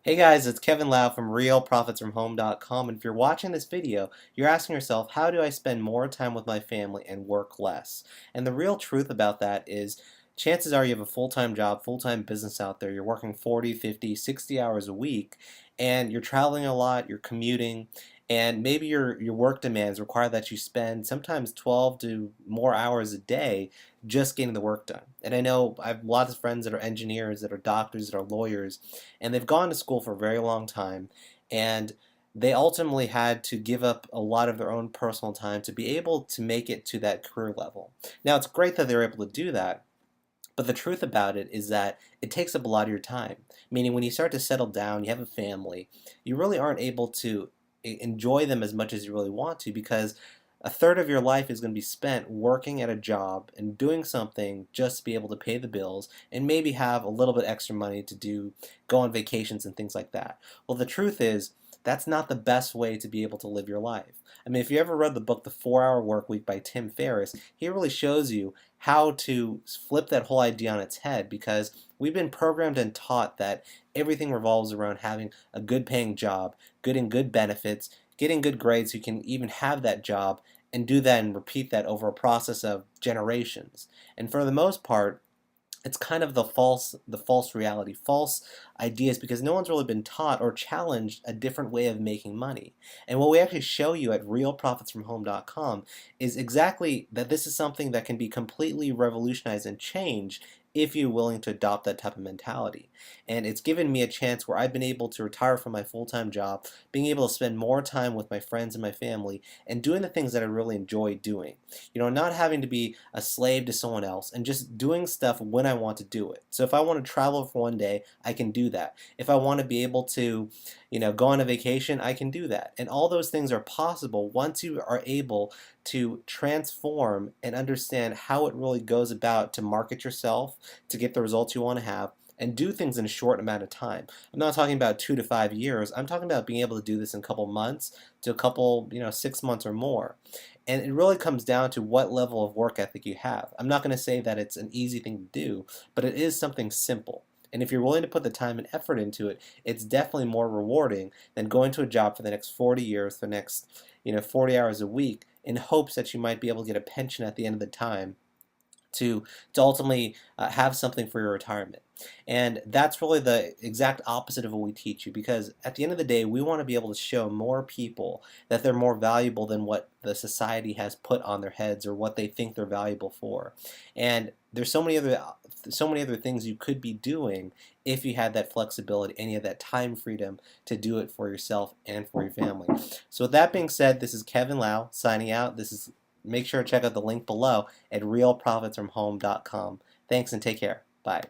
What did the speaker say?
Hey guys, it's Kevin Lau from RealProfitsFromHome.com, and if you're watching this video, you're asking yourself, how do I spend more time with my family and work less? And the real truth about that is, chances are you have a full-time job, full-time business out there, you're working 40, 50, 60 hours a week, and you're traveling a lot, you're commuting, and maybe your work demands require that you spend sometimes 12 to more hours a day just getting the work done. And I know I have lots of friends that are engineers, that are doctors, that are lawyers, and they've gone to school for a very long time, and they ultimately had to give up a lot of their own personal time to be able to make it to that career level. Now, it's great that they're able to do that, but the truth about it is that it takes up a lot of your time. Meaning, when you start to settle down, you have a family, you really aren't able to enjoy them as much as you really want to, because a third of your life is going to be spent working at a job and doing something just to be able to pay the bills and maybe have a little bit extra money to go on vacations and things like that. Well, the truth is, that's not the best way to be able to live your life. I mean, if you ever read the book The 4-Hour Workweek by Tim Ferriss, he really shows you how to flip that whole idea on its head, because we've been programmed and taught that everything revolves around having a good paying job, good benefits, getting good grades so you can even have that job and do that and repeat that over a process of generations. And for the most part, it's kind of the false reality, false ideas, because no one's really been taught or challenged a different way of making money. And what we actually show you at realprofitsfromhome.com is exactly that this is something that can be completely revolutionized and changed if you're willing to adopt that type of mentality. And it's given me a chance where I've been able to retire from my full-time job, being able to spend more time with my friends and my family, and doing the things that I really enjoy doing. Not having to be a slave to someone else, and just doing stuff when I want to do it. So if I want to travel for one day, I can do that. If I want to be able to, go on a vacation, I can do that. And all those things are possible once you are able to transform and understand how it really goes about to market yourself, to get the results you want to have, and do things in a short amount of time. I'm not talking about 2 to 5 years. I'm talking about being able to do this in a couple months to a couple, 6 months or more. And it really comes down to what level of work ethic you have. I'm not going to say that it's an easy thing to do, but it is something simple. And if you're willing to put the time and effort into it, it's definitely more rewarding than going to a job for the next 40 years, the next 40 hours a week, in hopes that you might be able to get a pension at the end of the time to ultimately have something for your retirement. And that's really the exact opposite of what we teach you, because at the end of the day, we want to be able to show more people that they're more valuable than what the society has put on their heads or what they think they're valuable for. And there's so many other things you could be doing if you had that flexibility and you had that time freedom to do it for yourself and for your family. So with that being said, this is Kevin Lau signing out. Make sure to check out the link below at realprofitsfromhome.com. Thanks and take care. Bye.